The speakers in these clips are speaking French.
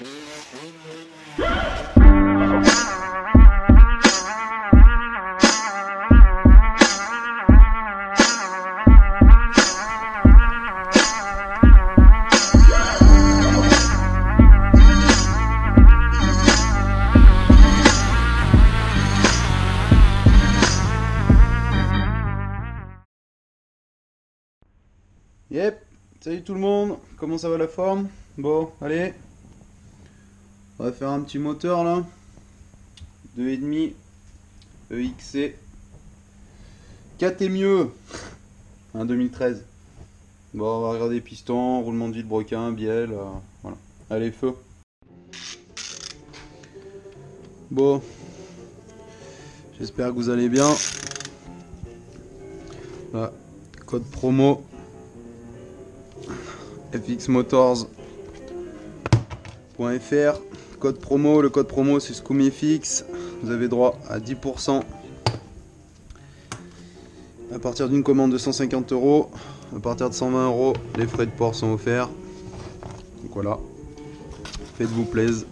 Yep, salut tout le monde, comment ça va la forme? Bon, allez, on va faire un petit moteur là, 2,5 EXC, 4 et mieux, un 2013. Bon, on va regarder piston, roulement de vilebrequin, bielle, voilà. Allez, feu. Bon, j'espère que vous allez bien. Là, code promo. fxmotors.fr, code promo, le code promo c'est SCOOMYFX, vous avez droit à 10% à partir d'une commande de 150 €, à partir de 120 € les frais de port sont offerts, donc voilà, faites-vous plaisir.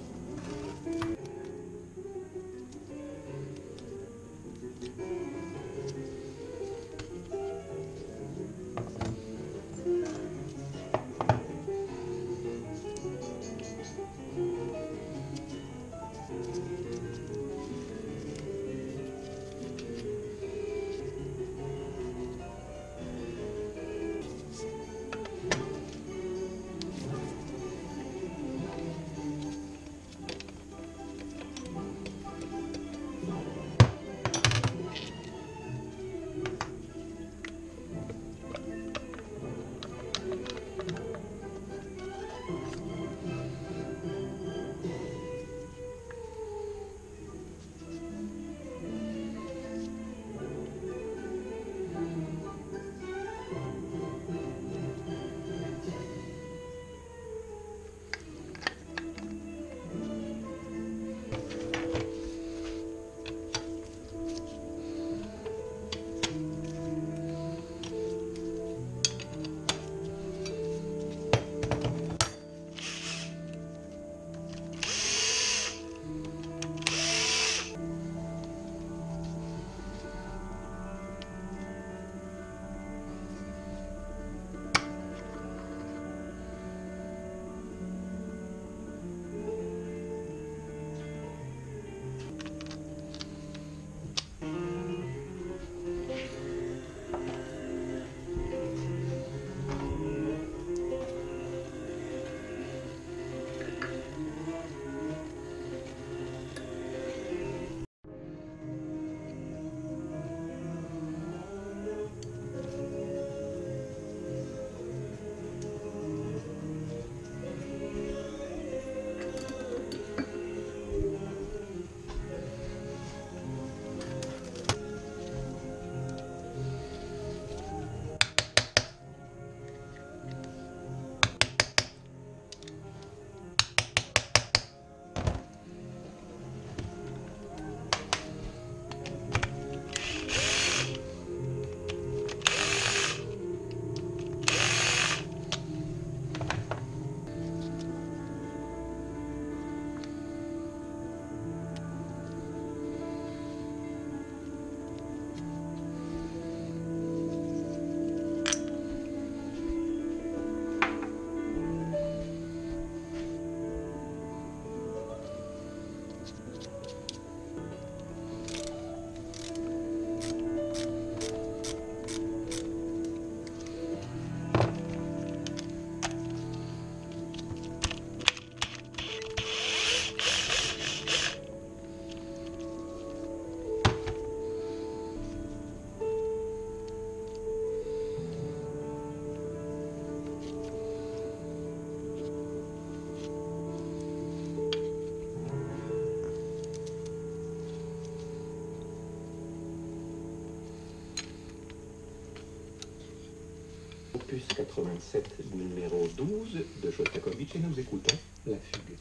Opus 87, numéro 12 de Shostakovich, et nous écoutons la fugue.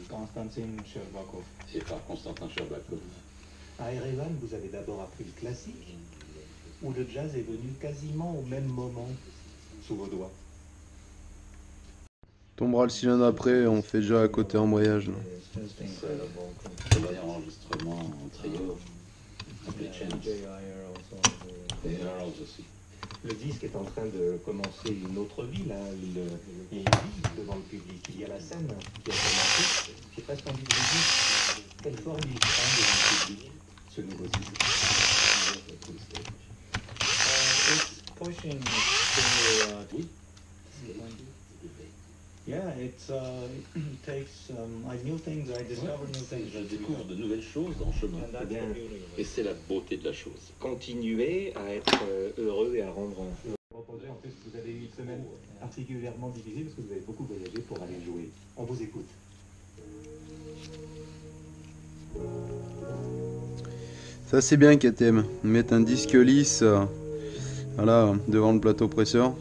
Konstantin Sherbakov. C'est par Constantin Sherbakov. À Erevan, vous avez d'abord appris le classique, où le jazz est venu quasiment au même moment sous vos doigts. Tombera le cylindre après, on fait déjà à côté embrayage. Là. Travail enregistrement en trio. Les changes. Les errors aussi. Le disque est en train de commencer une autre vie, là. Il vit devant le public. Il y a la scène qui a commencé. J'ai presque envie de vous dire quelle forme il prend devant le public, ce nouveau disque. It's pushing to, Oui. yeah, it takes new things. I discover new things. Je découvre de nouvelles choses en chemin. And that's the beauty of Et it. c'est la beauté de la chose. Continuer à être heureux et à rendre reposer. En plus, vous avez eu une semaine particulièrement difficile parce que vous avez beaucoup voyagé pour aller jouer. On vous écoute. Ça c'est bien KTM, mettre un disque lisse voilà, devant le plateau presseur.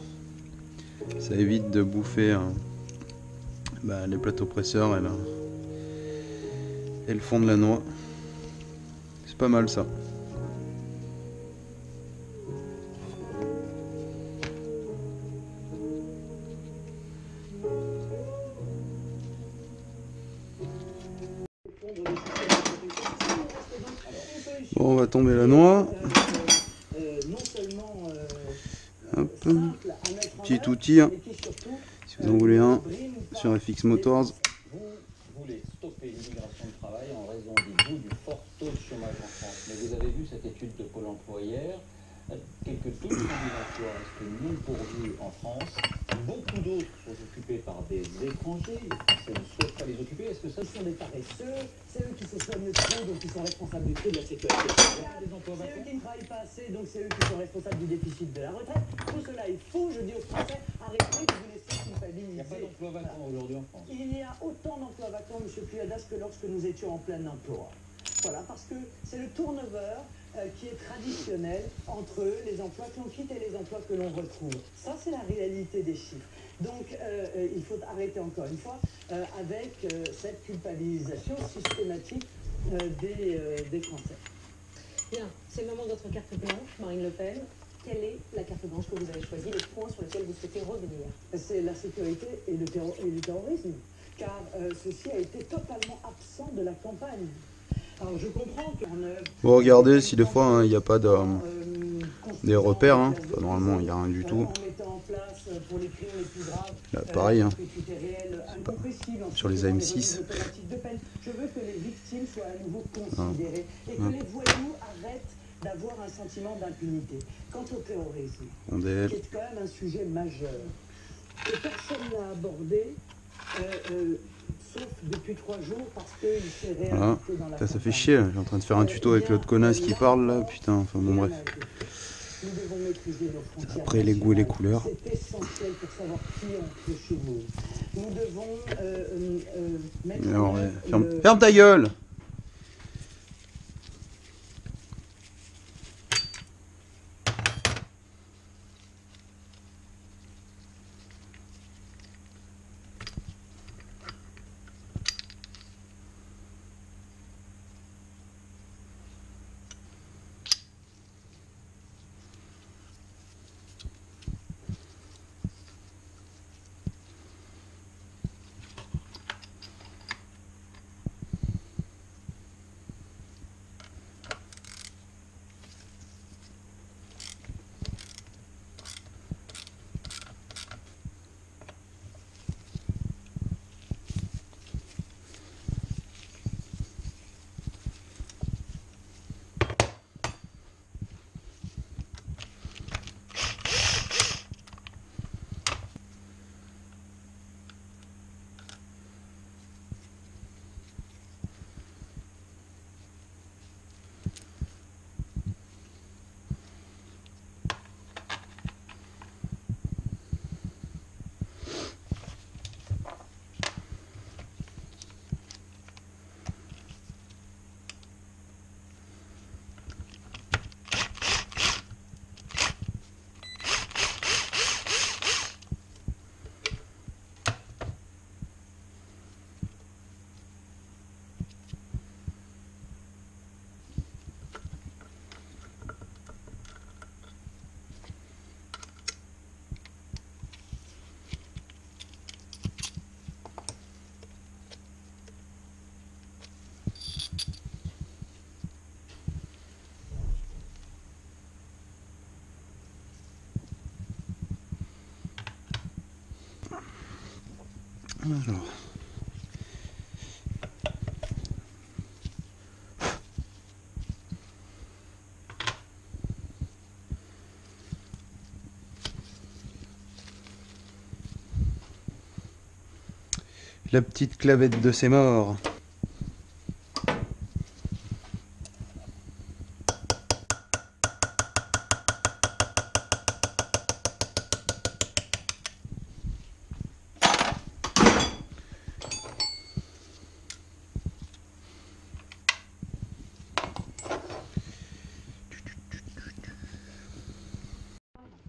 Ça évite de bouffer les plateaux presseurs et le fond de la noix. C'est pas mal ça. Bon, on va tomber la noix. Hop. Petit outil, hein. Si vous en voulez un, sur FX Motors. Vous voulez stopper l'immigration de travail en raison du goût du fort taux de chômage en France. Mais vous avez vu cette étude de Pôle emploi hier, quelques 200 000 emplois restent non pourvus en France. Beaucoup d'autres sont occupés par des étrangers. Les Français ne souhaitent pas les occuper. Est-ce que ça Ce sont des paresseux, c'est eux qui se soignent trop, donc ils sont responsables du prix de la sécurité sociale. des emplois C'est eux vacants? qui ne travaillent pas assez, donc c'est eux qui sont responsables du déficit de la retraite. Tout cela est faux, je dis aux Français, arrêtez de vous laisser Il n'y a pas culpabiliser. d'emplois vacants aujourd'hui en France. Il y a autant d'emplois vacants, M. Puyadas, que lorsque nous étions en plein emploi. Voilà, parce que c'est le turnover qui est traditionnel entre les emplois que l'on quitte et les emplois que l'on retrouve. Ça, c'est la réalité des chiffres. Donc, il faut arrêter encore une fois avec cette culpabilisation systématique des Français. Bien, c'est le moment de votre carte blanche, Marine Le Pen. Quelle est la carte blanche que vous avez choisie, les points sur lesquels vous souhaitez revenir? C'est la sécurité et le terrorisme, car ceci a été totalement absent de la campagne. Alors je comprends qu'en œuvre... Bon, regardez si des fois il n'y a pas des repères, hein. Enfin, normalement il n'y a rien du tout. En mettant en place pour les crimes les plus graves, Là, pareil, hein. Sur les AM6. Je veux que les victimes soient à nouveau considérées et que les voyous arrêtent d'avoir un sentiment d'impunité. Quant au terrorisme, Rondelle. qui est quand même un sujet majeur, et personne n'a abordé, sauf depuis 3 jours, parce qu'il s'est réalisé Voilà. dans la Ça fait campagne. chier, là. Je suis en train de faire un tuto avec l'autre connasse qui parle là, putain, enfin bon bref. Nous devons maîtriser nos frontières Après les goûts et les nationales. couleurs. C'est essentiel pour savoir qui entre chez nous. Nous devons mettre Alors, en ouais, œuvre ferme ta gueule! Alors. La petite clavette de ses morts.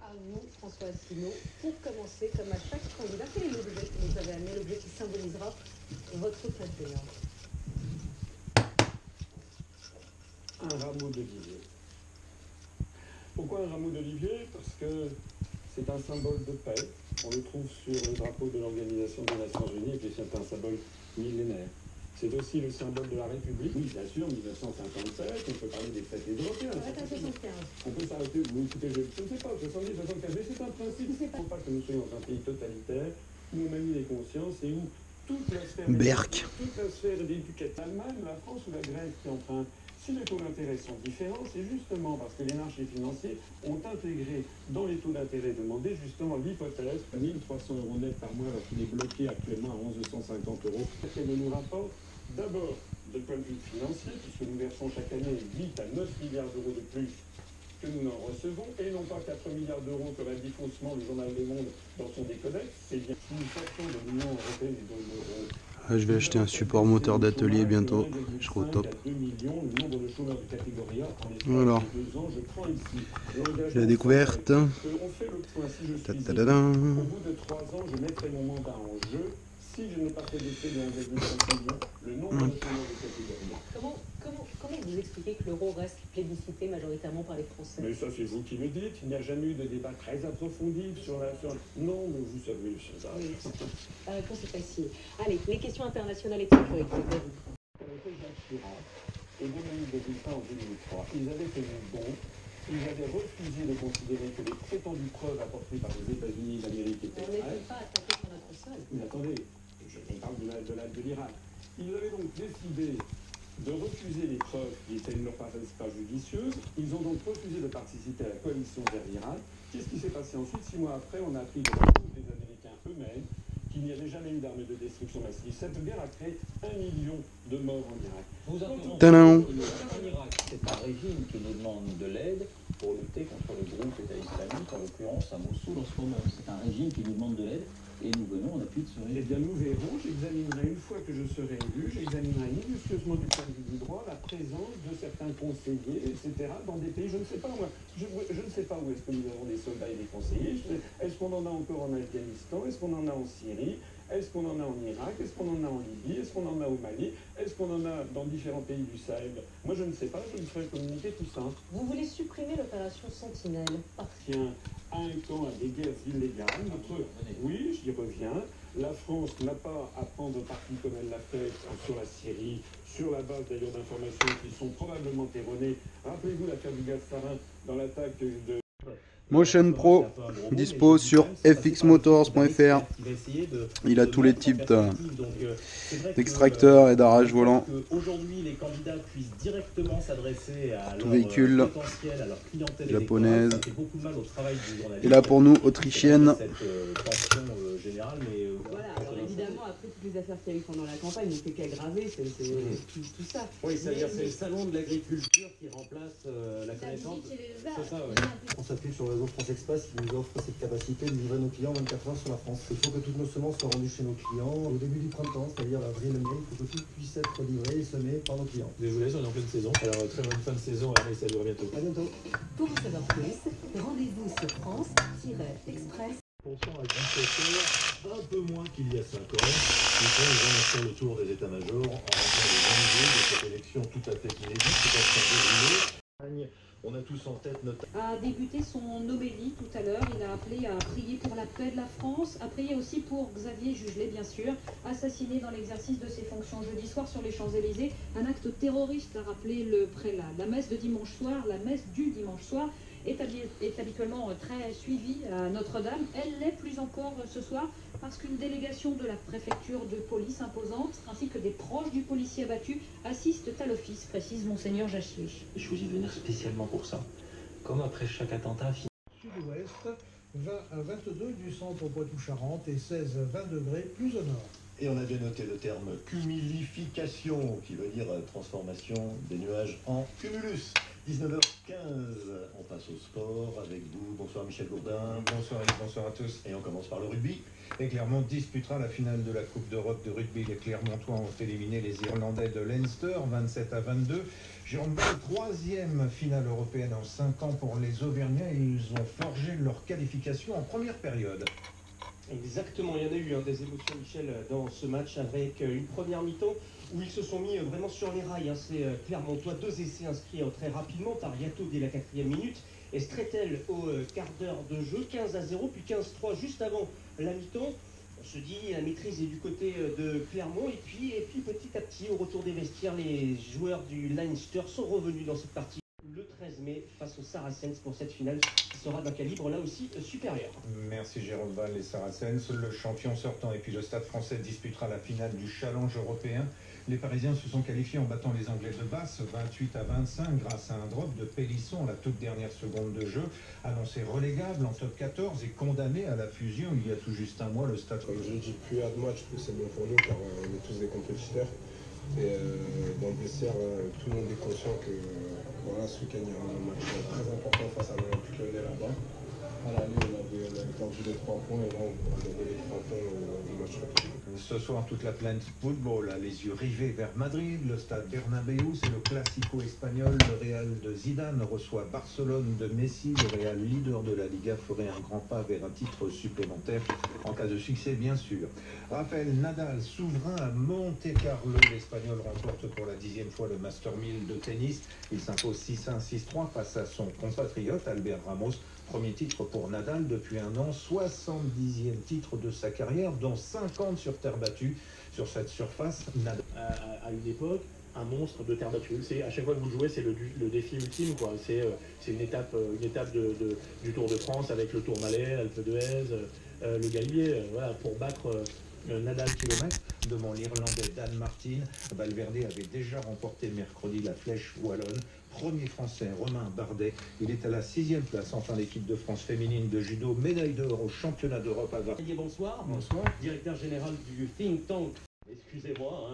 À vous, François Asselineau, pour commencer, comme à chaque candidat, quel est l'objet que vous avez amené, l'objet qui symbolisera votre quinquennat? Un rameau d'olivier. Pourquoi un rameau d'olivier? Parce que c'est un symbole de paix. On le trouve sur le drapeau de l'Organisation des Nations Unies et puis c'est un symbole millénaire. C'est aussi le symbole de la République. Oui, bien sûr, 1957, on peut parler des traités européens. Ça va être un 75. On peut s'arrêter, vous écoutez, je ne sais pas, 70, 75, mais c'est un principe. Il ne faut pas que nous soyons dans un pays totalitaire où on manie les consciences et où toute la sphère d'éducation, l'Allemagne, la France ou la Grèce qui empruntent, si les taux d'intérêt sont différents, c'est justement parce que les marchés financiers ont intégré dans les taux d'intérêt demandés justement l'hypothèse 1 300 € net par mois alors qu'il est bloqué actuellement à 1 150 €. Et nous nous rapporte d'abord d'un point de vue financier, puisque nous versons chaque année 8 à 9 milliards d'euros de plus que nous n'en recevons, et non pas 4 milliards d'euros comme a dit faussement le journal Le Monde dans son décodex. C'est bien si nous sortons de l'Union européenne et de l'euro. Je vais acheter un support moteur d'atelier bientôt, je serai au top. Voilà, la découverte. Au bout de 3 ans, je mettrai mon mandat en jeu. Si je n'ai pas fait d'effet de 1,5 million, le nombre de chômeurs de catégorie. Comment vous expliquez que l'euro reste plébiscité majoritairement par les Français? Mais ça, c'est vous qui le dites. Il n'y a jamais eu de débat très approfondi sur la... Non, mais vous savez, ça arrive. La réponse est facile. Allez, les questions internationales et de sécurité. Avec Jacques Chirac et Dominique de Villepin en 2003, ils avaient fait du bon. Ils avaient refusé de considérer que les prétendues preuves apportées par les États-Unis d'Amérique étaient On n'est vraies. pas attaqué sur notre sol. Mais attendez, je parle de l'Irak. Ils avaient donc décidé de refuser les preuves qui étaient ne leur paraissent pas judicieuses. Ils ont donc refusé de participer à la coalition vers l'Irak. Qu'est-ce qui s'est passé ensuite? 6 mois après, on a appris de la bouche des Américains eux-mêmes qu'il n'y avait jamais eu d'armes de destruction massive. Cette guerre a créé 1 million de morts en Irak. Vous interrompez. Tadam. En Irak, c'est un régime qui nous demande de l'aide pour lutter contre le groupe État islamique, en l'occurrence à Mossoul en ce moment. C'est un régime qui nous demande de l'aide et nous venons en appui de ce Eh régime. bien, nous verrons. J'examinerai, une fois que je serai élu, j'examinerai minutieusement du point de vue du droit la présence de certains conseillers, etc., dans des pays, je ne sais pas moi, je ne sais pas où est-ce que nous avons des soldats et des conseillers. Est-ce qu'on en a encore en Afghanistan? Est-ce qu'on en a en Syrie? Est-ce qu'on en a en Irak? Est-ce qu'on en a en Libye? Est-ce qu'on en a au Mali? Est-ce qu'on en a dans différents pays du Sahel? Moi, je ne sais pas, je me ferai communiquer tout ça. Vous voulez supprimer l'opération Sentinelle parce Tient à un camp à des guerres illégales. Oui, j'y reviens. La France n'a pas à prendre parti comme elle l'a fait sur la Syrie, sur la base d'ailleurs d'informations qui sont probablement erronées. Rappelez-vous l'affaire du gaz sarin dans l'attaque de... Motion Pro, dispo sur fxmotors.fr. Il a tous les types d'extracteurs et d'arrache volant. Aujourd'hui, les candidats puissent directement s'adresser à Tout leur véhicule potentiel, à leur clientèle japonaise. Ça fait beaucoup de mal au travail du journaliste. Et là pour nous, autrichienne. Cette tension générale, mais voilà, alors évidemment, après toutes les affaires qu'il y a eu pendant la campagne, ne fait qu'aggraver tout ça. oui, c'est-à-dire c'est le salon de l'agriculture qui remplace la connaissance. C'est ça, oui. On s'appuie sur le réseau France Express qui nous offre cette capacité de livrer nos clients 24 heures sur la France. Il faut que toutes nos semences soient rendues chez nos clients au début du printemps, c'est-à-dire avril-mai. Il faut que tout puisse être livré et semé par nos clients. Désolé, on est en pleine saison. Alors, très bonne fin de saison, et ça dure bientôt. À bientôt. Pour en savoir plus, rendez-vous sur France-Express. À constructeurs, un peu moins qu'il y a 5 ans. Nous sommes sur le tour des états-majors en rentrant les enjeux de cette élection tout à fait inédite qui va se dérouler. On a tous en tête notre... A débuté son homélie tout à l'heure. Il a appelé à prier pour la paix de la France, à prier aussi pour Xavier Jugelé, bien sûr, assassiné dans l'exercice de ses fonctions jeudi soir sur les Champs-Élysées. Un acte terroriste, a rappelé le prélat. La messe de dimanche soir, la messe du dimanche soir, est habituellement très suivie à Notre-Dame. Elle l'est plus encore ce soir parce qu'une délégation de la préfecture de police imposante ainsi que des proches du policier abattu assistent à l'office, précise Monseigneur Jachier. Je vous y venir spécialement pour ça. Comme après chaque attentat... Sud-ouest, 20 à 22 du centre Poitou-Charentes et 16 à 20 degrés plus au nord. Et on a bien noté le terme cumulification, qui veut dire transformation des nuages en cumulus. 19h15, on passe au sport avec vous. Bonsoir Michel Gourdin. Bonsoir Yves, bonsoir à tous. Et on commence par le rugby. Et Clermont disputera la finale de la Coupe d'Europe de rugby. Les Clermontois ont éliminé les Irlandais de Leinster, 27 à 22. Jérôme Ball, troisième finale européenne en 5 ans pour les Auvergnats. Ils ont forgé leur qualification en première période. Exactement, il y en a eu des émotions, Michel, dans ce match avec une première mi-temps où ils se sont mis vraiment sur les rails. C'est Clermontois, 2 essais inscrits très rapidement par Yato dès la 4e minute et Stretel au quart d'heure de jeu, 15 à 0, puis 15-3 juste avant la mi-temps. On se dit la maîtrise est du côté de Clermont et puis petit à petit au retour des vestiaires, les joueurs du Leinster sont revenus dans cette partie. Le 13 mai face aux Saracens pour cette finale qui sera d'un calibre là aussi supérieur. Merci Jérôme Val, les Saracens, le champion sortant. Et puis le Stade français disputera la finale du Challenge européen. Les Parisiens se sont qualifiés en battant les Anglais de Basse 28 à 25 grâce à un drop de Pélisson à la toute dernière seconde de jeu. Annoncé relégable en top 14 et condamné à la fusion il y a tout juste un mois, le Stade. Comme je dis, plus il y a de matchs, plus c'est bon pour nous car on est tous des compétiteurs. Et dans le vestiaire, tout le monde est conscient que voilà, ce week-end, il y aura un match très important face à l'Olympique Lyonnais là-bas. À l'aller, on avait perdu les 3 points et là, on a gagné les 3 points au match retour. Ce soir, toute la planète football a les yeux rivés vers Madrid. Le stade Bernabéu, c'est le classico espagnol. Le Real de Zidane reçoit Barcelone de Messi. Le Real, leader de la Liga, ferait un grand pas vers un titre supplémentaire en cas de succès, bien sûr. Rafael Nadal, souverain à Monte-Carlo. L'Espagnol remporte pour la 10e fois le Master 1000 de tennis. Il s'impose 6-1, 6-3 face à son compatriote Albert Ramos. Premier titre pour Nadal depuis un an, 70e titre de sa carrière, dont 50 sur terre battue. Sur cette surface, Nadal... À une époque, un monstre de terre battue. À chaque fois que vous le jouez, c'est le défi ultime, quoi. C'est une étape du Tour de France avec le Tourmalet, l'Alpe d'Huez, le Galibier. Voilà, pour battre Nadal kilomètre. Devant l'Irlandais Dan Martin, Valverde avait déjà remporté mercredi la Flèche wallonne. Premier français, Romain Bardet. Il est à la 6e place. Enfin, l'équipe de France féminine de judo, médaille d'or au championnat d'Europe à Varsovie. Bonsoir. Bonsoir. Directeur général du think tank. Excusez-moi,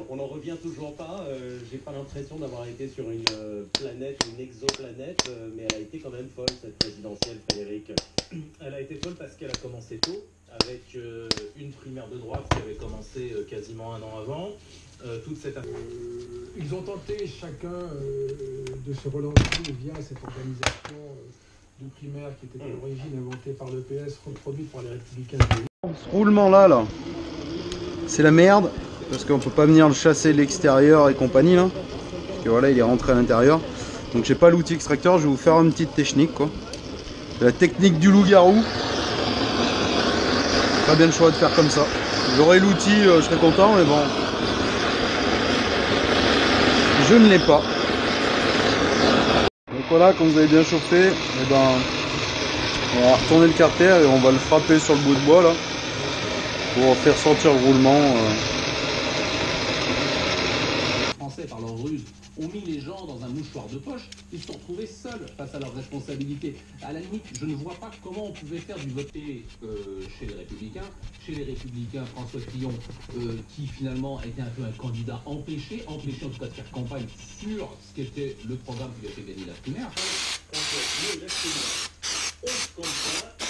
on n'en revient toujours pas. J'ai pas l'impression d'avoir été sur une planète, une exoplanète, mais elle a été quand même folle, cette présidentielle, Frédéric. Elle a été folle parce qu'elle a commencé tôt, avec une primaire de droite qui avait commencé quasiment un an avant. Toute cette... Ils ont tenté chacun de se relancer via cette organisation de primaire qui était à l'origine inventée par l'EPS, reproduite par les Républicains. Ce roulement là, c'est la merde, parce qu'on peut pas venir le chasser de l'extérieur et compagnie là. Parce que voilà, il est rentré à l'intérieur. Donc j'ai pas l'outil extracteur, je vais vous faire une petite technique quoi. La technique du loup-garou. Pas bien le choix de faire comme ça. J'aurais l'outil, je serais content, mais bon. Je ne l'ai pas. Donc voilà, quand vous avez bien chauffé, eh ben, on va retourner le carter et on va le frapper sur le bout de bois là pour faire sortir le roulement. Les Français, par leur ruse, ont mis les gens dans un mouchoir de poche. Ils se sont retrouvés seuls face à leurs responsabilités. À la limite, je ne vois pas comment on pouvait faire du voter chez les Républicains. Chez les Républicains, François Fillon, qui finalement était un peu un candidat empêché en tout cas de faire campagne sur ce qu'était le programme qui lui a fait gagner la primaire. On fait mieux la primaire. On se comprend.